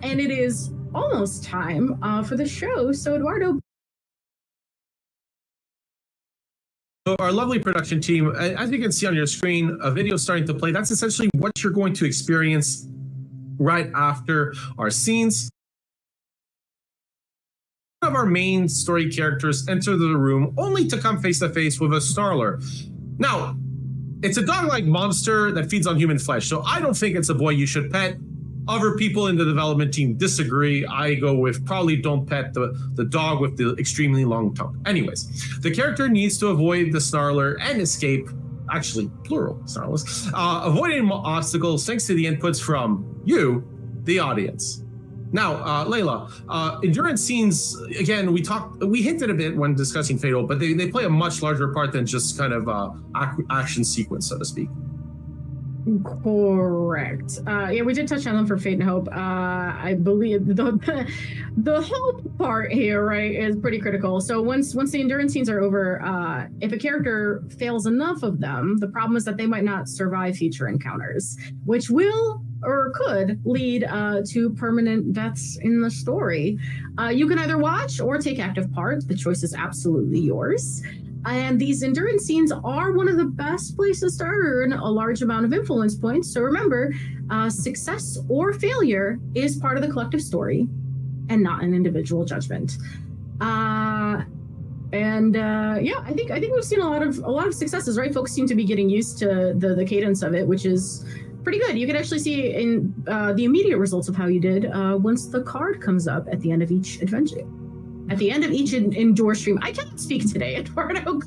And it is almost time for the show. So, Eduardo. So our lovely production team, as you can see on your screen, a video starting to play. That's essentially what you're going to experience right after our scenes. One of our main story characters enter the room only to come face to face with a snarler. Now, it's a dog-like monster that feeds on human flesh, so I don't think it's a boy you should pet. Other people in the development team disagree. I go with probably don't pet the dog with the extremely long tongue. Anyways, the character needs to avoid the snarler and escape, actually plural snarlers, avoiding obstacles thanks to the inputs from you, the audience. Now, Layla, endurance scenes, again, we hinted a bit when discussing Fatal, but they play a much larger part than just kind of action sequence, so to speak. Correct. Yeah, we did touch on them for Fate and Hope. I believe the hope part here, right, is pretty critical. So once the endurance scenes are over, if a character fails enough of them, the problem is that they might not survive future encounters, which will or could lead to permanent deaths in the story. You can either watch or take active part. The choice is absolutely yours. And these endurance scenes are one of the best places to earn a large amount of influence points. So remember, success or failure is part of the collective story and not an individual judgment. Yeah, I think we've seen a lot of successes, right? Folks seem to be getting used to the cadence of it, which is pretty good. You can actually see in the immediate results of how you did once the card comes up at the end of each adventure. At the end of each Endure stream. I cannot speak today, Eduardo.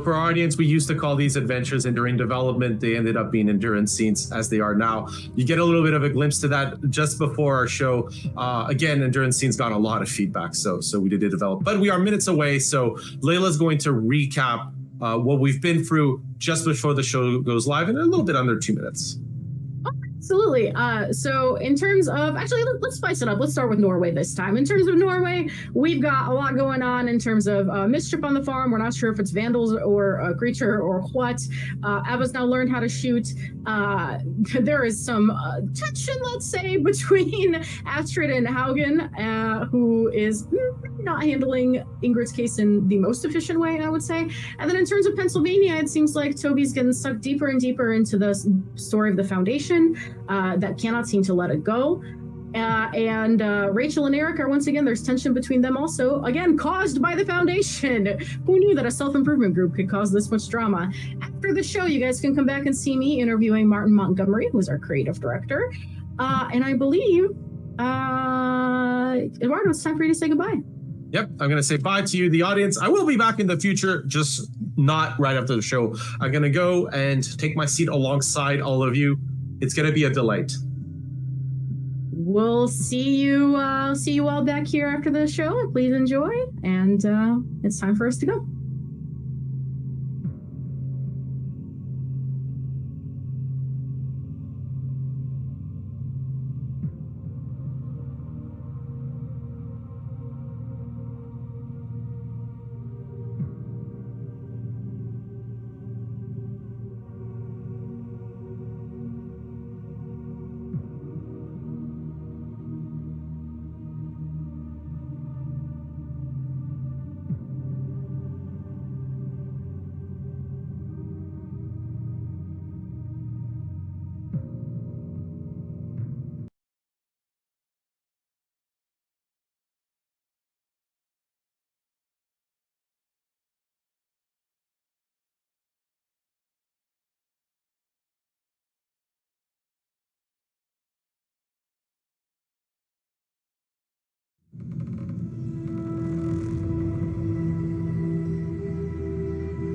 For our audience, we used to call these adventures, and during development, they ended up being endurance scenes as they are now. You get a little bit of a glimpse to that just before our show. Again, endurance scenes got a lot of feedback, so we did develop. But we are minutes away, so Layla's going to recap what we've been through just before the show goes live in a little bit under 2 minutes. Absolutely. So in terms of, actually, let's spice it up. Let's start with Norway this time. In terms of Norway, we've got a lot going on in terms of mischief on the farm. We're not sure if it's vandals or a creature or what. Ava's now learned how to shoot. There is some tension, let's say, between Astrid and Haugen, who is not handling Ingrid's case in the most efficient way, I would say. And then in terms of Pennsylvania, it seems like Toby's getting sucked deeper and deeper into the story of the Foundation. That cannot seem to let it go. And Rachel and Eric are, once again, there's tension between them also, again, caused by the Foundation. Who knew that a self-improvement group could cause this much drama? After the show, you guys can come back and see me interviewing Martin Montgomery, who's our creative director. And I believe, Eduardo, it's time for you to say goodbye. Yep, I'm going to say bye to you, the audience. I will be back in the future, just not right after the show. I'm going to go and take my seat alongside all of you. It's going to be a delight. We'll see you all back here after the show. Please enjoy, and it's time for us to go.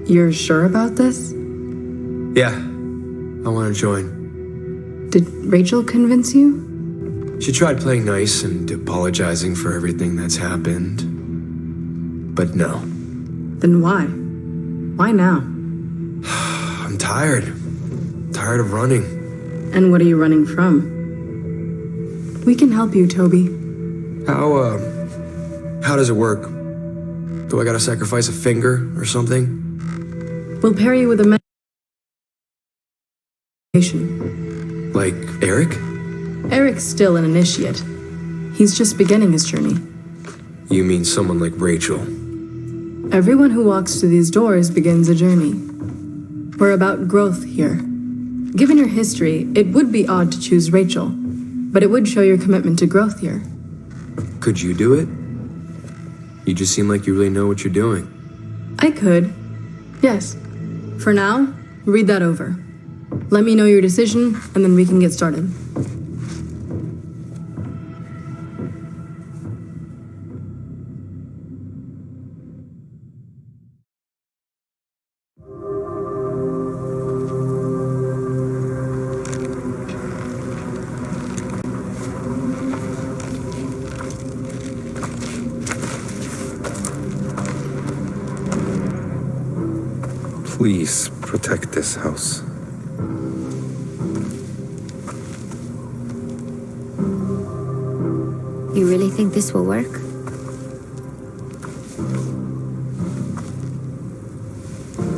You're sure about this? Yeah, I want to join. Did Rachel convince you? She tried playing nice and apologizing for everything that's happened. But no. Then why? Why now? I'm tired. Tired of running. And what are you running from? We can help you, Toby. How does it work? Do I gotta sacrifice a finger or something? We'll pair you with a Like Eric? Eric's still an initiate. He's just beginning his journey. You mean someone like Rachel? Everyone who walks through these doors begins a journey. We're about growth here. Given your history, it would be odd to choose Rachel, but it would show your commitment to growth here. Could you do it? You just seem like you really know what you're doing. I could. Yes. For now, read that over. Let me know your decision, and then we can get started. Please protect this house. You really think this will work?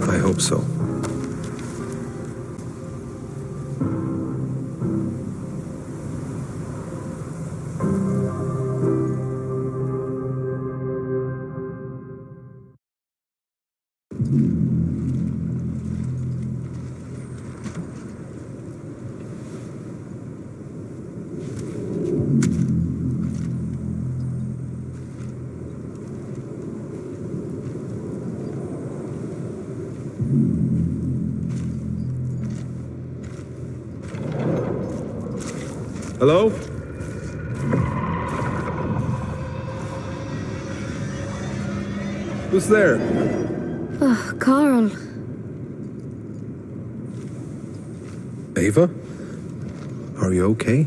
I hope so. Hello? Who's there? Oh, Carl. Ava? Are you okay?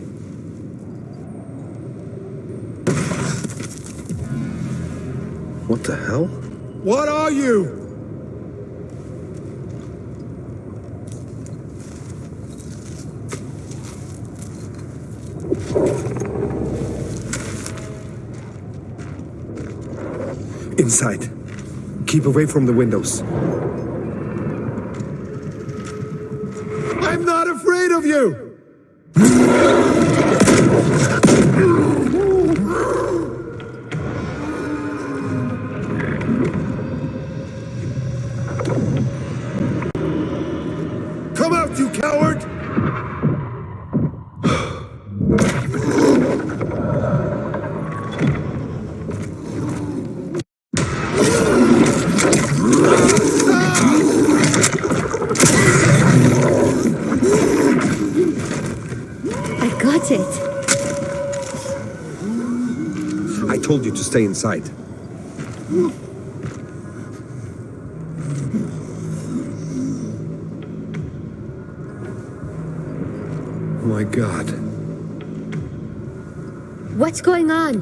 What the hell? What are you? Inside. Keep away from the windows. I'm not afraid of you! Come out, you coward! I got it. I told you to stay inside. Oh my God. What's going on?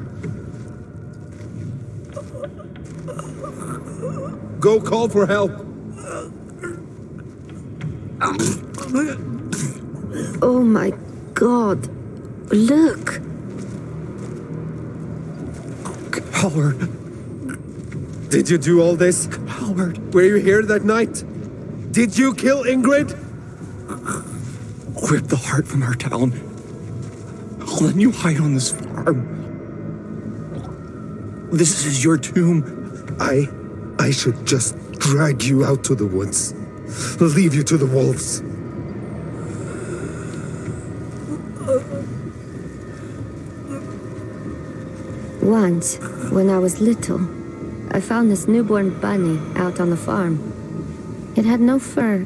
Go call for help. Oh my God. Look. Howard. Did you do all this? Howard. Were you here that night? Did you kill Ingrid? Rip the heart from her town. I'll let you hide on this farm. This is your tomb. I should just drag you out to the woods. Leave you to the wolves. Once, when I was little, I found this newborn bunny out on the farm. It had no fur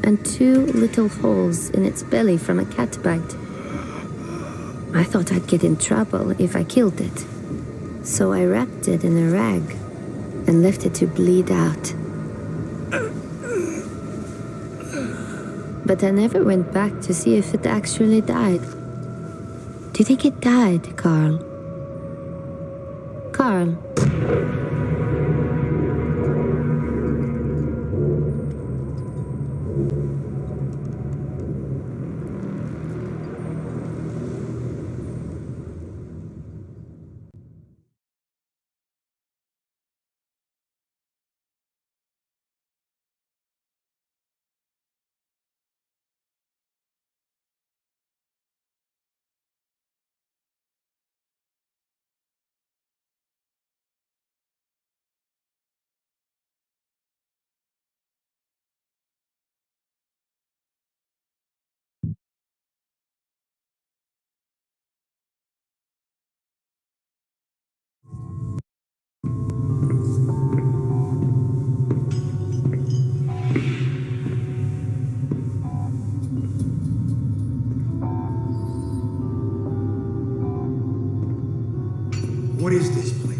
and 2 little holes in its belly from a cat bite. I thought I'd get in trouble if I killed it. So I wrapped it in a rag and left it to bleed out. But I never went back to see if it actually died. Do you think it died, Carl? Carl? What is this place?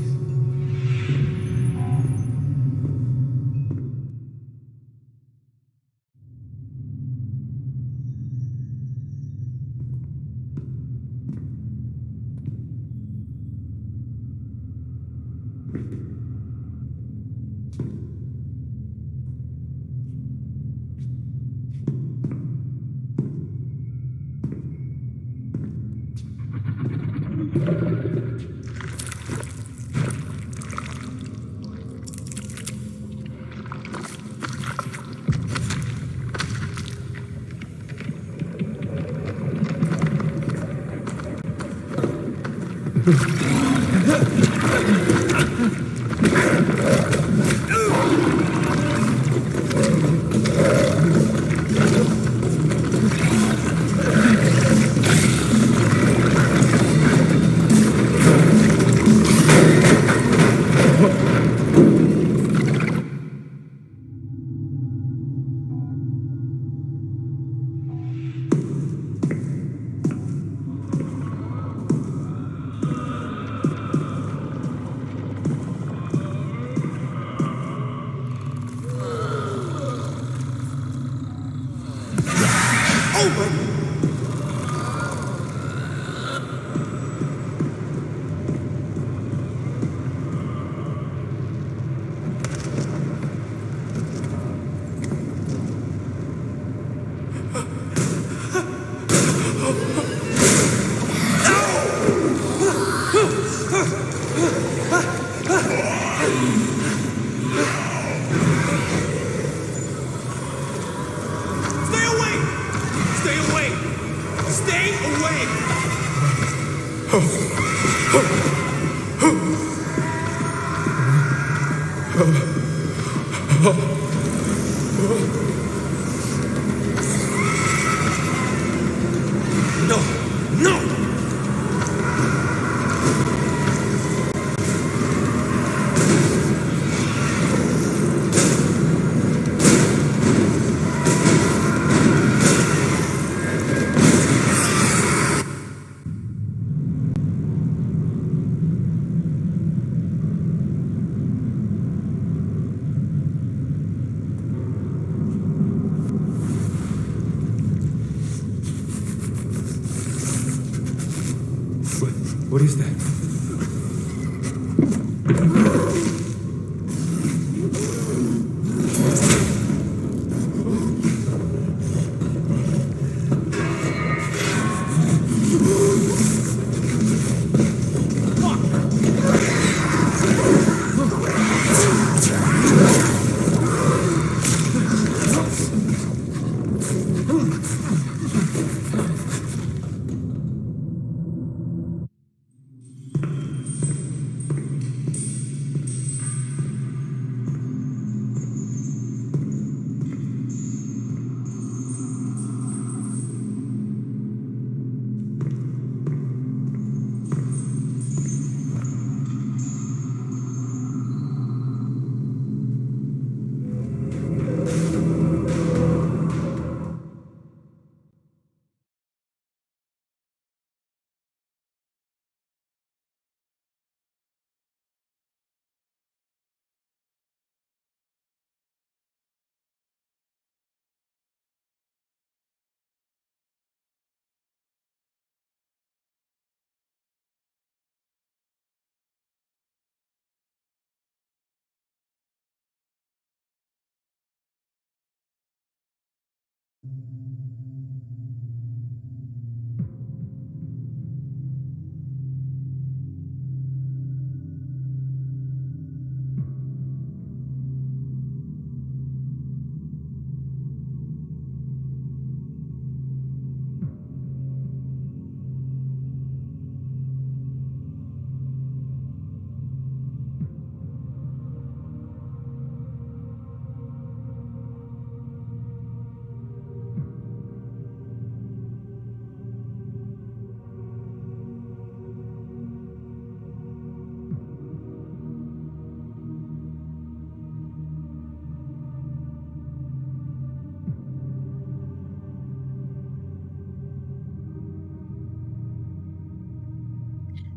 What is that?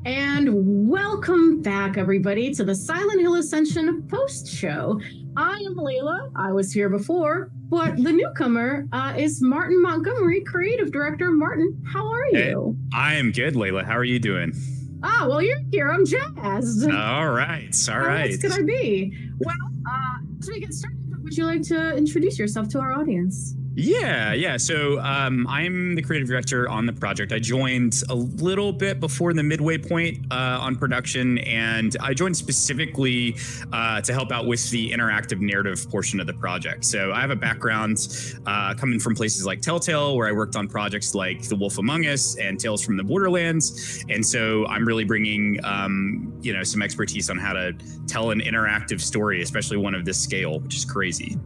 And welcome back, everybody, to the Silent Hill Ascension post show. I am Layla. I was here before, but the newcomer is Martin Montgomery, creative director. Martin, how are you? Hey, I am good, Layla. How are you doing? Ah, well, you're here. I'm jazzed. All right. All How right. else could I be? Well, as we get started, would you like to introduce yourself to our audience? Yeah. So I'm the creative director on the project. I joined a little bit before the midway point on production, and I joined specifically to help out with the interactive narrative portion of the project. So I have a background coming from places like Telltale, where I worked on projects like The Wolf Among Us and Tales from the Borderlands. And so I'm really bringing, some expertise on how to tell an interactive story, especially one of this scale, which is crazy.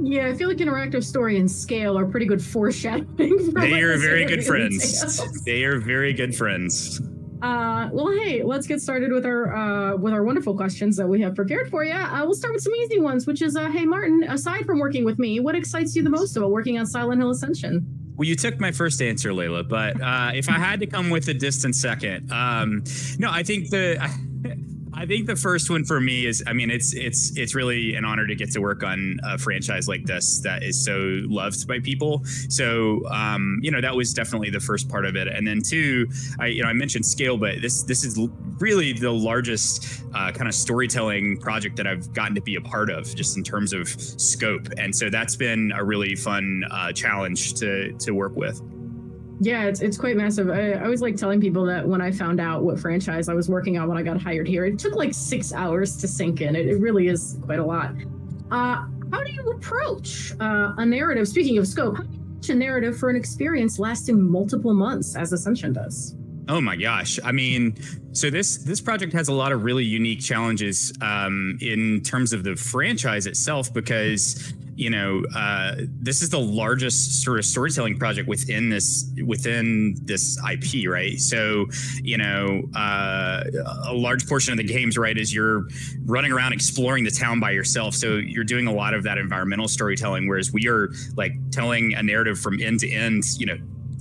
Yeah, I feel like interactive story and scale are pretty good foreshadowing. They are very good friends. They are very good friends. Well, hey, let's get started with our wonderful questions that we have prepared for you. We'll start with some easy ones, which is, hey, Martin, aside from working with me, what excites you the most about working on Silent Hill Ascension? Well, you took my first answer, Layla, but if I had to come with a distant second, no, I think the first one for me is, it's really an honor to get to work on a franchise like this that is so loved by people. So, that was definitely the first part of it. And then two, I mentioned scale, but this is really the largest kind of storytelling project that I've gotten to be a part of, just in terms of scope. And so that's been a really fun challenge to work with. Yeah, it's quite massive. I always like telling people that when I found out what franchise I was working on when I got hired here, it took like 6 hours to sink in. It really is quite a lot. How do you approach a narrative? Speaking of scope, how do you approach a narrative for an experience lasting multiple months, as Ascension does? Oh my gosh. So this project has a lot of really unique challenges in terms of the franchise itself, because this is the largest sort of storytelling project within this IP, right? So, a large portion of the games, right, is you're running around exploring the town by yourself. So you're doing a lot of that environmental storytelling, whereas we are like telling a narrative from end to end,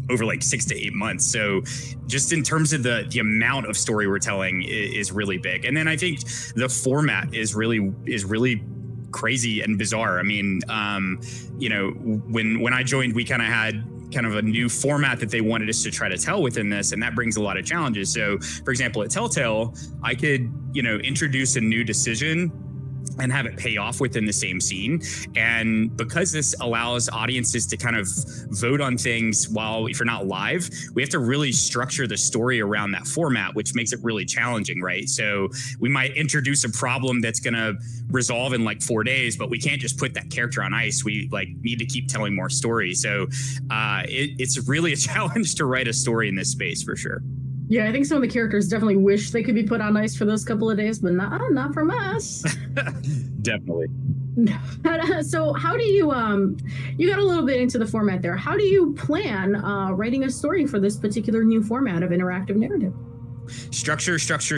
over like 6 to 8 months. So just in terms of the amount of story we're telling is really big. And then I think the format is really crazy and bizarre. When I joined, we kind of had a new format that they wanted us to try to tell within this, and that brings a lot of challenges. So for example, at Telltale, I could, introduce a new decision and have it pay off within the same scene. And because this allows audiences to kind of vote on things if you're not live, we have to really structure the story around that format, which makes it really challenging, right? So we might introduce a problem that's going to resolve in like 4 days, but we can't just put that character on ice. We need to keep telling more stories. So it's really a challenge to write a story in this space, for sure. Yeah, I think some of the characters definitely wish they could be put on ice for those couple of days, but not from us. Definitely. So how do you, you got a little bit into the format there. How do you plan writing a story for this particular new format of interactive narrative? Structure. Structure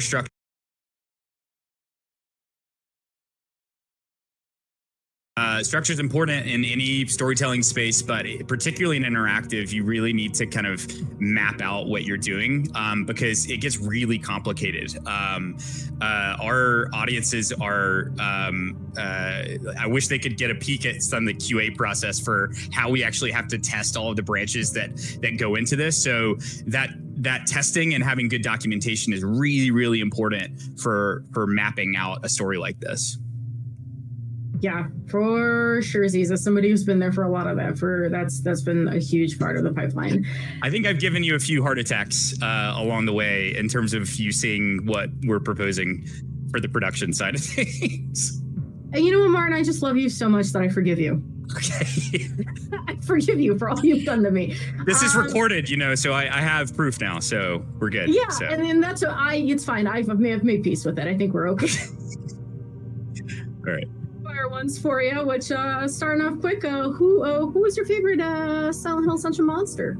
is important in any storytelling space, but particularly in interactive, you really need to kind of map out what you're doing because it gets really complicated. Our audiences are, I wish they could get a peek at some of the QA process for how we actually have to test all of the branches that go into this. So that testing and having good documentation is really, really important for mapping out a story like this. Yeah, for sure, Ziza. Somebody who's been there for a lot of that. That's been a huge part of the pipeline. I think I've given you a few heart attacks along the way in terms of you seeing what we're proposing for the production side of things. And you know what, Martin? I just love you so much that I forgive you. Okay. I forgive you for all you've done to me. This is recorded, so I have proof now, so we're good. Yeah, so. and that's what it's fine. I've made peace with it. I think we're okay. All right. Ones for you, which starting off quick, who was your favorite Silent Hill Ascension monster?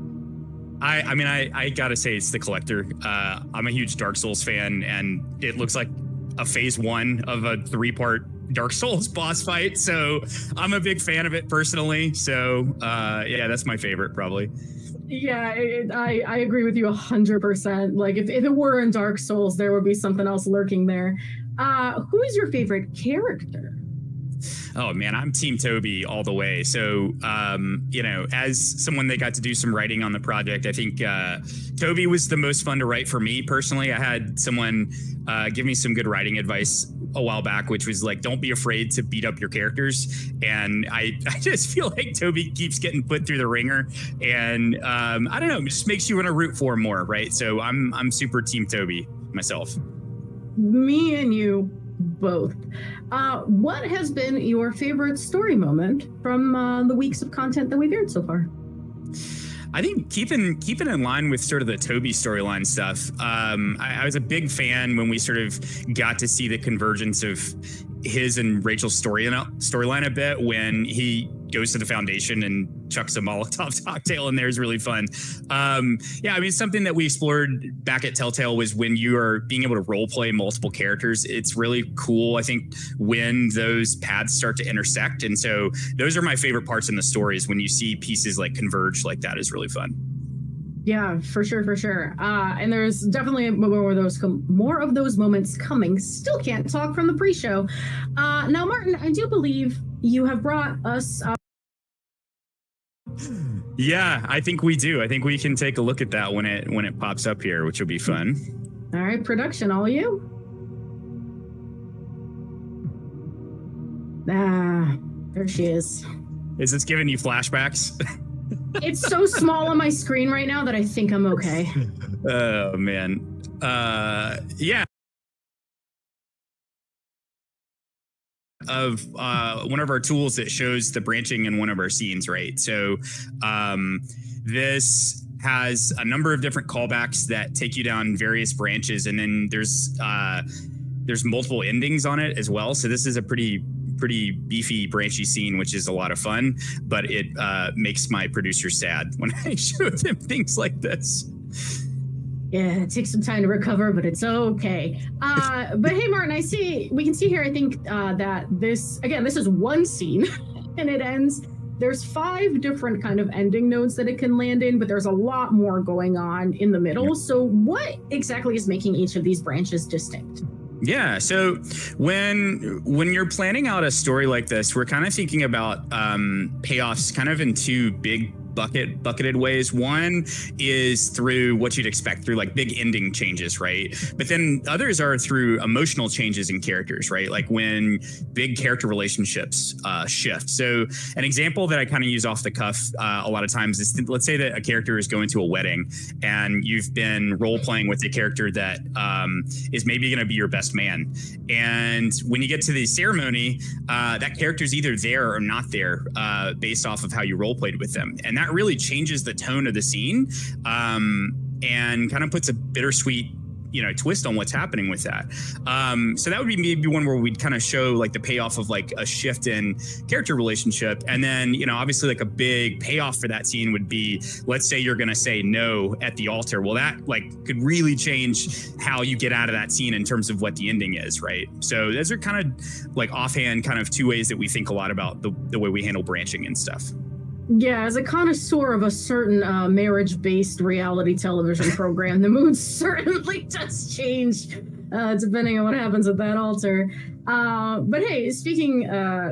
I gotta say it's the Collector. I'm a huge Dark Souls fan, and it looks like a phase 1 of a 3-part Dark Souls boss fight, so I'm a big fan of it personally. So yeah, that's my favorite probably. Yeah, I agree with you 100%. Like if it were in Dark Souls, there would be something else lurking there. Who is your favorite character? Oh man, I'm Team Toby all the way. So, as someone that got to do some writing on the project, I think Toby was the most fun to write for me personally. I had someone give me some good writing advice a while back, which was like, don't be afraid to beat up your characters. And I just feel like Toby keeps getting put through the ringer, and I don't know, it just makes you want to root for him more, right? So I'm super Team Toby myself. Me and you both. What has been your favorite story moment from the weeks of content that we've aired so far? I think keeping in line with sort of the Toby storyline stuff. I was a big fan when we sort of got to see the convergence of his and Rachel's storyline a bit when he goes to the Foundation and chucks a Molotov cocktail in there is really fun. Something that we explored back at Telltale was when you are being able to role play multiple characters. It's really cool, I think, when those paths start to intersect. And so those are my favorite parts in the stories. When you see pieces like converge like that is really fun. Yeah, for sure. And there's definitely more of those moments coming. Still can't talk from the pre-show. Now, Martin, I do believe you have brought us. Yeah, I think we do. I think we can take a look at that when it pops up here, which will be fun. All right, production, all you. There she is. Is this giving you flashbacks? It's so small on my screen right now that I think I'm okay. Oh, man. Yeah. Of one of our tools that shows the branching in one of our scenes, right? So this has a number of different callbacks that take you down various branches, and then there's multiple endings on it as well. So this is a pretty beefy, branchy scene, which is a lot of fun, but it makes my producer sad when I show them things like this. Yeah, it takes some time to recover, but it's okay. But hey, Martin, we can see here, I think that this is one scene and it ends. There's 5 different kind of ending nodes that it can land in, but there's a lot more going on in the middle. Yep. So what exactly is making each of these branches distinct? Yeah, so when you're planning out a story like this, we're kind of thinking about payoffs kind of in 2 big bucketed ways. One is through what you'd expect, through like big ending changes, right? But then others are through emotional changes in characters, right? Like when big character relationships shift. So an example that I kind of use off the cuff a lot of times is, let's say that a character is going to a wedding and you've been role playing with a character that is maybe going to be your best man. And when you get to the ceremony, that character's either there or not there based off of how you role played with them. And that really changes the tone of the scene and kind of puts a bittersweet twist on what's happening with that. So that would be maybe one where we'd kind of show like the payoff of like a shift in character relationship. And then, obviously like a big payoff for that scene would be, let's say you're going to say no at the altar. Well, that like could really change how you get out of that scene in terms of what the ending is, right? So those are kind of like offhand kind of 2 ways that we think a lot about the way we handle branching and stuff. Yeah, as a connoisseur of a certain marriage-based reality television program, the mood certainly does change depending on what happens at that altar. But hey, speaking,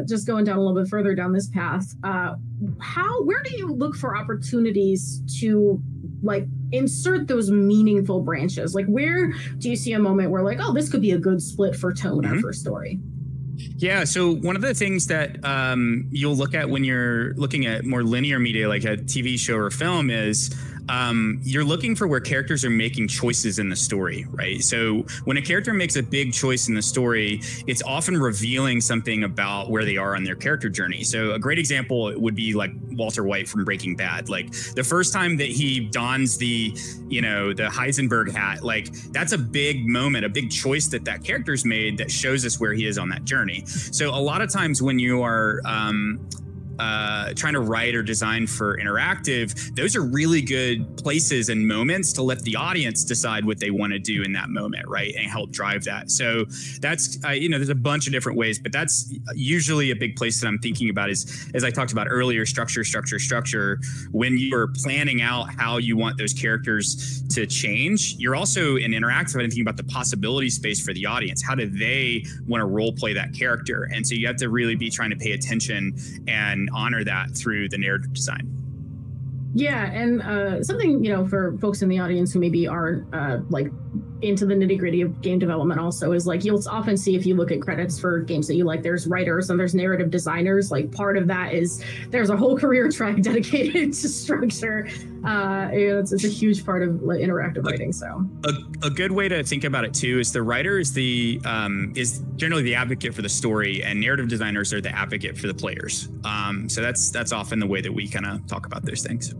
just going down a little bit further down this path, where do you look for opportunities to like insert those meaningful branches? Like, where do you see a moment where like, oh, this could be a good split for tone for a story? Yeah, so one of the things that you'll look at when you're looking at more linear media, like a TV show or film, is you're looking for where characters are making choices in the story, right? So when a character makes a big choice in the story, it's often revealing something about where they are on their character journey. So a great example would be like Walter White from Breaking Bad. Like the first time that he dons the Heisenberg hat, like that's a big moment, a big choice that character's made that shows us where he is on that journey. So a lot of times when you are trying to write or design for interactive, those are really good places and moments to let the audience decide what they want to do in that moment, right, and help drive that. So that's there's a bunch of different ways, but that's usually a big place that I'm thinking about is, as I talked about earlier, structure. When you're planning out how you want those characters to change, you're also in interactive and thinking about the possibility space for the audience. How do they want to role play that character? And so you have to really be trying to pay attention and honor that through the narrative design. Yeah, and something, for folks in the audience who maybe aren't like into the nitty gritty of game development also is like, you'll often see if you look at credits for games that you like, there's writers and there's narrative designers. Like part of that is there's a whole career track dedicated to structure. It's a huge part of interactive writing. So a good way to think about it too is the writer is is generally the advocate for the story, and narrative designers are the advocate for the players. So that's often the way that we kind of talk about those things.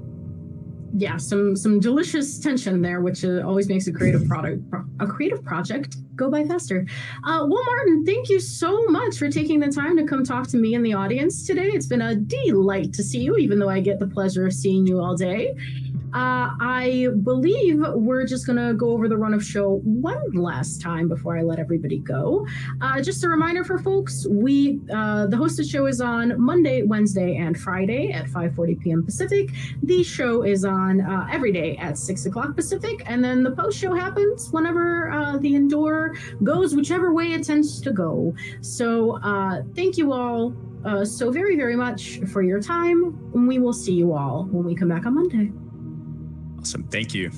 Yeah, some delicious tension there, which always makes a creative project go by faster. Well, Martin, thank you so much for taking the time to come talk to me and the audience today. It's been a delight to see you, even though I get the pleasure of seeing you all day. I believe we're just going to go over the run of show one last time before I let everybody go. Just a reminder for folks, the hosted show is on Monday, Wednesday, and Friday at 5:40 p.m. Pacific. The show is on every day at 6 o'clock Pacific, and then the post-show happens whenever the Endure goes, whichever way it tends to go. So thank you all so very, very much for your time, and we will see you all when we come back on Monday. Awesome. Thank you.